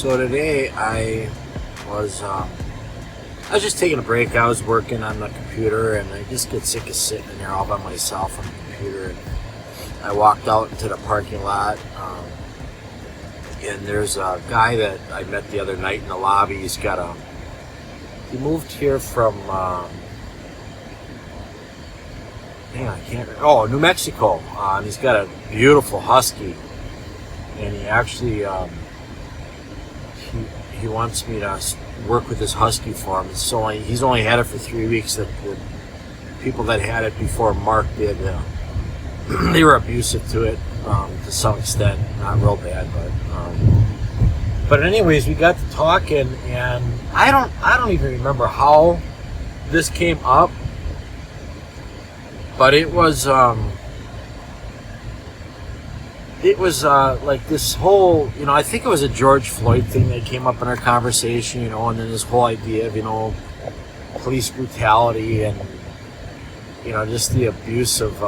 So today I was just taking a break. I was working on the computer, and I just get sick of sitting in there all by myself on the computer. And I walked out into the parking lot, and there's a guy that I met the other night in the lobby. He moved here from New Mexico. And he's got a beautiful husky, and he actually he wants me to work with his husky for him. So he's only had it for 3 weeks. That the people that had it before Mark did, they were abusive to it to some extent, not real bad, but anyways, we got to talking, and I don't even remember how this came up, but it was like this whole, I think it was a George Floyd thing that came up in our conversation, and then this whole idea of, police brutality and, just the abuse of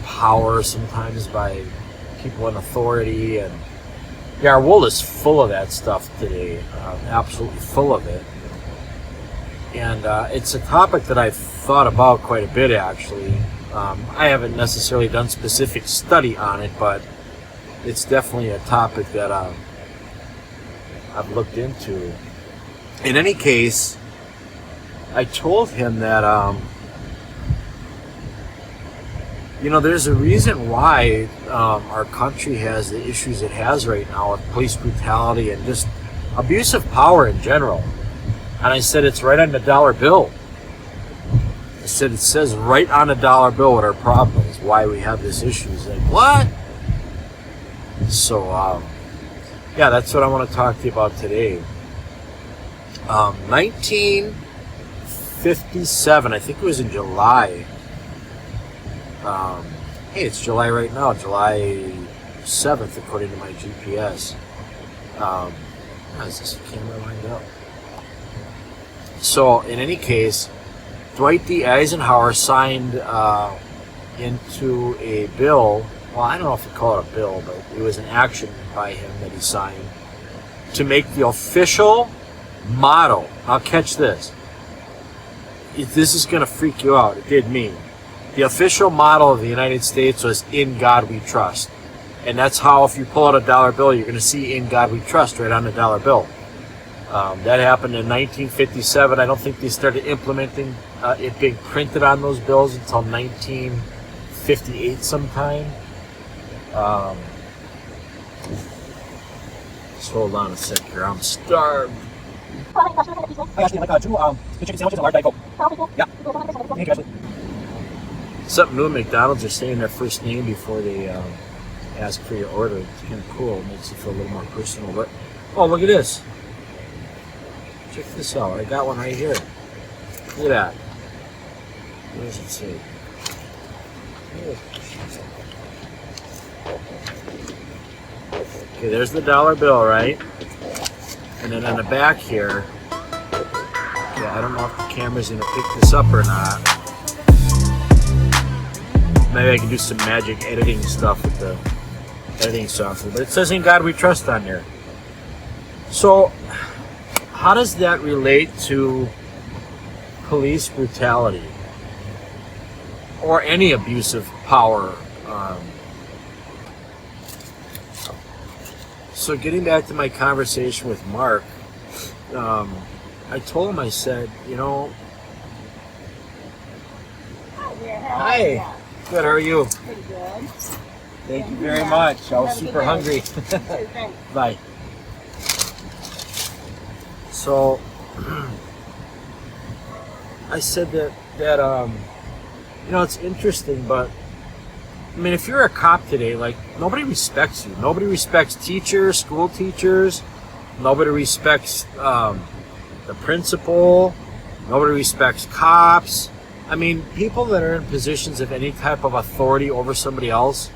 power sometimes by people in authority. And yeah, our world is full of that stuff today, absolutely full of it. And it's a topic that I've thought about quite a bit, actually. I haven't necessarily done specific study on it, but it's definitely a topic that I've looked into. In any case, I told him that there's a reason why our country has the issues it has right now with police brutality and just abuse of power in general. And I said it's right on the dollar bill. I said it says right on the dollar bill what our problem is, why we have this issue. He's like, what? So, that's what I want to talk to you about today. 1957, I think it was in July. Hey, it's July right now, July 7th, according to my GPS. How is this camera lined up? So, in any case, Dwight D. Eisenhower signed into a bill. Well, I don't know if you call it a bill, but it was an action by him that he signed to make the official motto. Now, catch this. This is going to freak you out. It did me. The official motto of the United States was "In God We Trust." And that's how, if you pull out a dollar bill, you're going to see "In God We Trust" right on the dollar bill. That happened in 1957. I don't think they started implementing it being printed on those bills until 1958 sometime. Just hold on a sec here. I'm starved. Hi, Ashley, I'd like two chicken sandwiches and a large Diet Coke. Yeah. Thank you, Ashley. Something new at McDonald's, they're saying their first name before they ask for your order. It's kind of cool. It makes it feel a little more personal. But, oh, look at this. Check this out. I got one right here. Look at that. What does it say? Okay, there's the dollar bill, right? And then on the back here, I don't know if the camera's going to pick this up or not. Maybe I can do some magic editing stuff with the editing software. But it says "In God We Trust" on there. So, how does that relate to police brutality or any abuse of power? So getting back to my conversation with Mark, I told him, I said, Hi. Good, how are you? Pretty good. Thank you very much. I was super hungry. Bye. So, I said that it's interesting, but if you're a cop today, nobody respects you. Nobody respects teachers, school teachers. Nobody respects the principal. Nobody respects cops. People that are in positions of any type of authority over somebody else,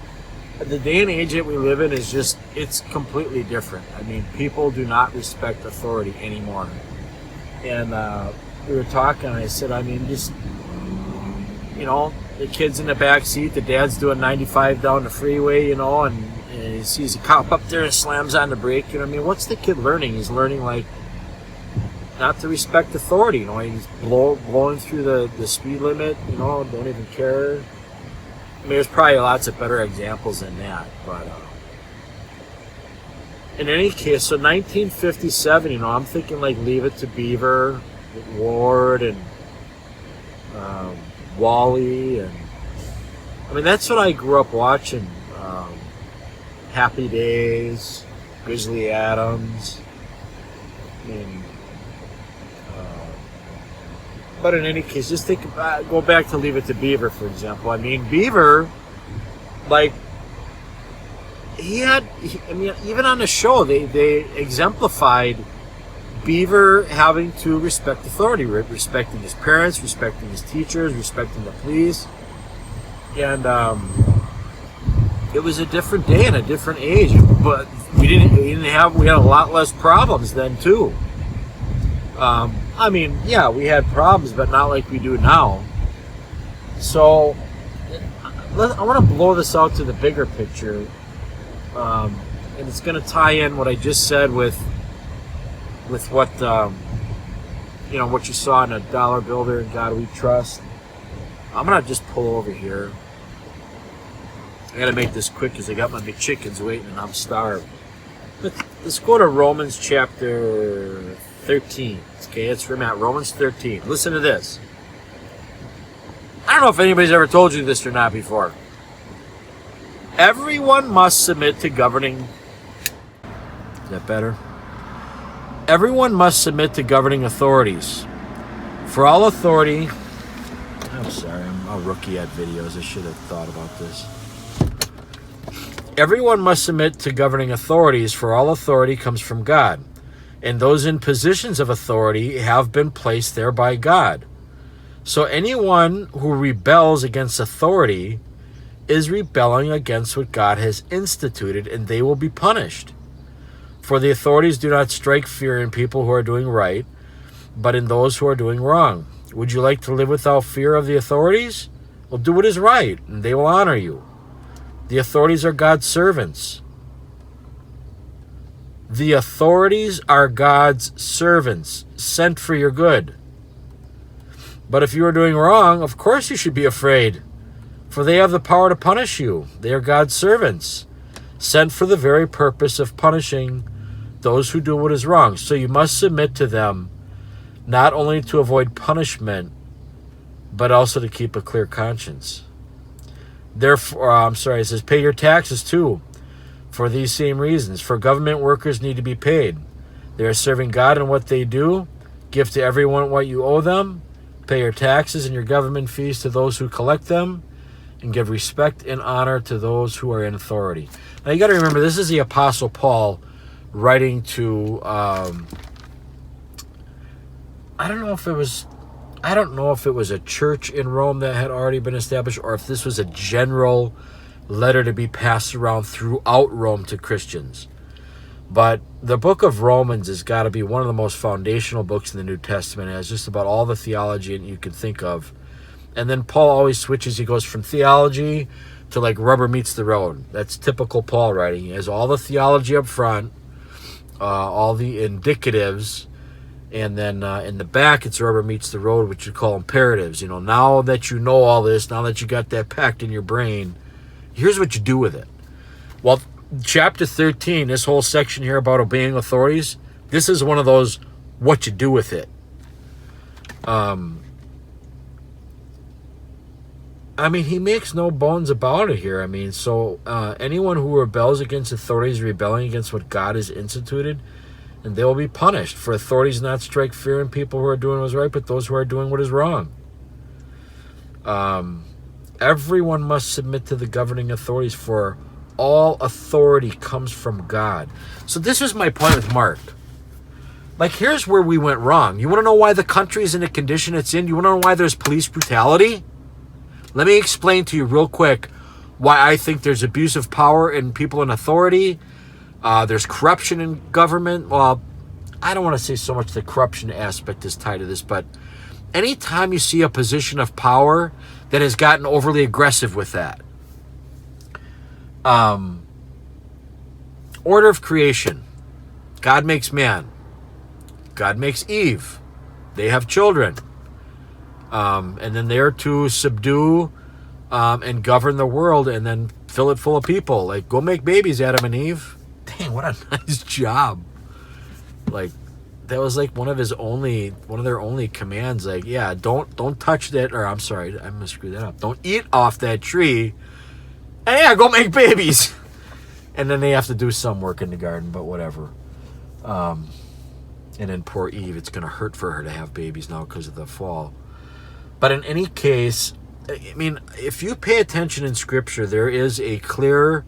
the day and age that we live in is it's completely different. People do not respect authority anymore. And we were talking, and I said, the kid's in the back seat, the dad's doing 95 down the freeway, and he sees a cop up there and slams on the brake. You know, I mean, what's the kid learning? He's learning, like, not to respect authority. You know, he's blowing through the speed limit. You know, don't even care. I mean, there's probably lots of better examples than that. But in any case, so 1957. You know, I'm thinking like Leave It to Beaver, with Ward and Wally, and I mean, that's what I grew up watching. Happy Days, Grizzly Adams. I mean, but in any case, just think about, go back to Leave It to Beaver, for example. I mean, Beaver, like, I mean, even on the show, they exemplified Beaver having to respect authority, respecting his parents, respecting his teachers, respecting the police. And it was a different day and a different age, but we had a lot less problems then too. I mean, yeah, we had problems, but not like we do now. So I want to blow this out to the bigger picture, and it's going to tie in what I just said with what you know, what you saw in a dollar bill there, in God We Trust. I'm gonna just pull over here. I gotta make this quick because I got my chickens waiting and I'm starved. Let's go to Romans chapter 13. Okay, it's from Romans 13. Listen to this. I don't know if anybody's ever told you this or not before. Everyone must submit to governing. Is that better? Everyone must submit to governing authorities. For all authority... I'm sorry, I'm a rookie at videos. I should have thought about this. Everyone must submit to governing authorities, for all authority comes from God, and those in positions of authority have been placed there by God. So anyone who rebels against authority is rebelling against what God has instituted, and they will be punished. For the authorities do not strike fear in people who are doing right, but in those who are doing wrong. Would you like to live without fear of the authorities? Well, do what is right, and they will honor you. The authorities are God's servants. The authorities are God's servants, sent for your good. But if you are doing wrong, of course you should be afraid, for they have the power to punish you. They are God's servants, sent for the very purpose of punishing those who do what is wrong. So you must submit to them, not only to avoid punishment, but also to keep a clear conscience. Therefore, it says, pay your taxes too, for these same reasons. For government workers need to be paid. They are serving God in what they do. Give to everyone what you owe them. Pay your taxes and your government fees to those who collect them, and give respect and honor to those who are in authority. Now you got to remember, this is the Apostle Paul writing to, I don't know if it was a church in Rome that had already been established, or if this was a general letter to be passed around throughout Rome to Christians. But the book of Romans has got to be one of the most foundational books in the New Testament. It has just about all the theology you can think of. And then Paul always switches. He goes from theology to like rubber meets the road. That's typical Paul writing. He has all the theology up front, all the indicatives, and then in the back it's rubber meets the road, which you call imperatives. You know, now that you know all this, now that you got that packed in your brain, here's what you do with it. Well, chapter 13, this whole section here about obeying authorities, this is one of those what you do with it. I mean, he makes no bones about it here. I mean, so anyone who rebels against authorities is rebelling against what God has instituted, and they will be punished. For authorities not strike fear in people who are doing what is right, but those who are doing what is wrong. Everyone must submit to the governing authorities, for all authority comes from God. So this was my point with Mark. Like, here's where we went wrong. You want to know why the country is in the condition it's in? You want to know why there's police brutality? Let me explain to you real quick why I think there's abuse of power in people in authority. There's corruption in government. Well, I don't want to say so much the corruption aspect is tied to this, but anytime you see a position of power that has gotten overly aggressive with that, order of creation. God makes man. God makes Eve. They have children. And then they're to subdue and govern the world and then fill it full of people. Like, go make babies, Adam and Eve. Dang, what a nice job. Like, that was like one of their only commands. Like, yeah, don't touch that, or I'm sorry, I'm gonna screw that up. Don't eat off that tree. And yeah, go make babies. And then they have to do some work in the garden, but whatever. And then poor Eve, it's gonna hurt for her to have babies now because of the fall. But in any case, I mean, if you pay attention in Scripture, there is a clear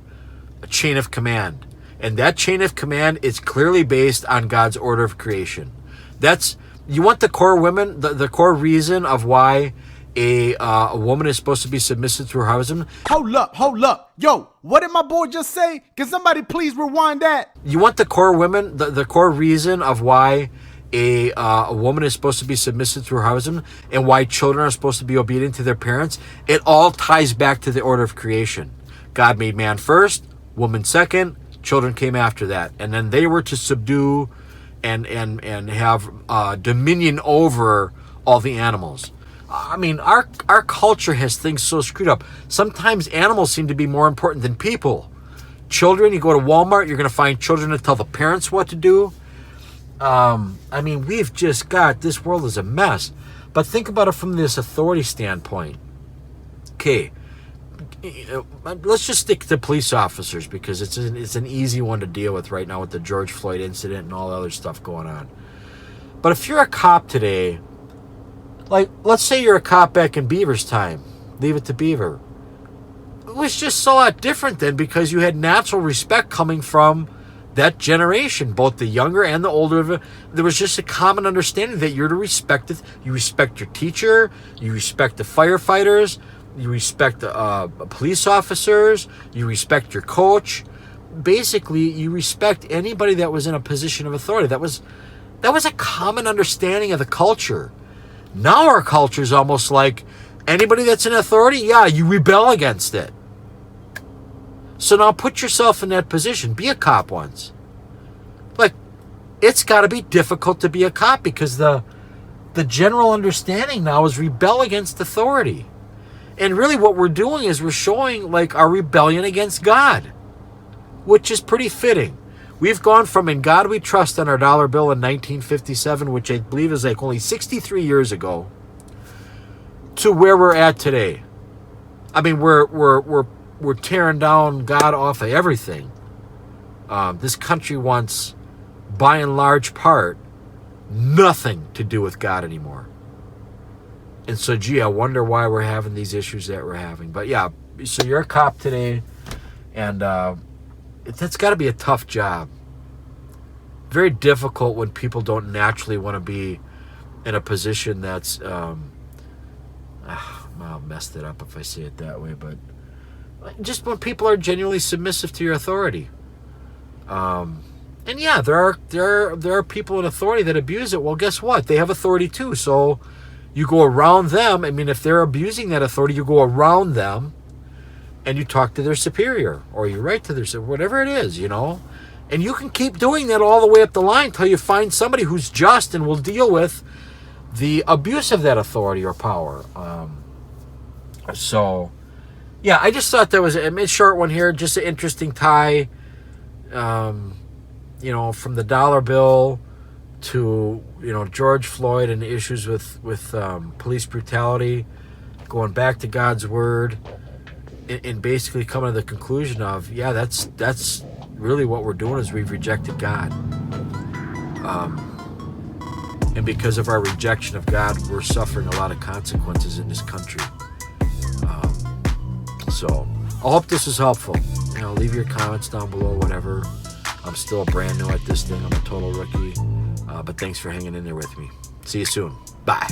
chain of command. And that chain of command is clearly based on God's order of creation. You want the core women, the core reason of why a woman is supposed to be submissive to her husband. Hold up. Yo, what did my boy just say? Can somebody please rewind that? You want the core women, the core reason of why a woman is supposed to be submissive to her husband and why children are supposed to be obedient to their parents. It all ties back to the order of creation. God made man first, woman second, children came after that. And then they were to subdue and have dominion over all the animals. I mean, our culture has things so screwed up. Sometimes animals seem to be more important than people. Children, you go to Walmart, you're going to find children that tell the parents what to do. I mean, we've just got, this world is a mess. But think about it from this authority standpoint. Okay, let's just stick to police officers because it's an easy one to deal with right now with the George Floyd incident and all the other stuff going on. But if you're a cop today, like, let's say you're a cop back in Beaver's time, Leave It to Beaver. It was just so a lot different then because you had natural respect coming from that generation, both the younger and the older. There was just a common understanding that you're to respect it. You respect your teacher, you respect the firefighters, you respect the police officers, you respect your coach. Basically, you respect anybody that was in a position of authority. That was a common understanding of the culture. Now our culture is almost like anybody that's in authority, yeah, you rebel against it. So now put yourself in that position. Be a cop once. Like, it's got to be difficult to be a cop because the general understanding now is rebel against authority. And really what we're doing is we're showing like our rebellion against God, which is pretty fitting. We've gone from In God We Trust on our dollar bill in 1957, which I believe is like only 63 years ago, to where we're at today. I mean, we're tearing down God off of everything. This country wants, by and large part, nothing to do with God anymore. And so, gee, I wonder why we're having these issues that we're having. But yeah, so you're a cop today, and that's got to be a tough job. Very difficult when people don't naturally want to be in a position that's, I'll mess it up if I say it that way, but just when people are genuinely submissive to your authority. And yeah, there are people in authority that abuse it. Well, guess what? They have authority too. So you go around them. I mean, if they're abusing that authority, you go around them and you talk to their superior, or you write to their superior, whatever it is, you know. And you can keep doing that all the way up the line until you find somebody who's just and will deal with the abuse of that authority or power. So yeah, I just thought that was a short one here, just an interesting tie, you know, from the dollar bill to, you know, George Floyd and the issues with police brutality, going back to God's word, and basically coming to the conclusion of, yeah, that's really what we're doing is we've rejected God. And because of our rejection of God, we're suffering a lot of consequences in this country. So I hope this was helpful. You know, leave your comments down below, whatever. I'm still brand new at this thing. I'm a total rookie. But thanks for hanging in there with me. See you soon. Bye.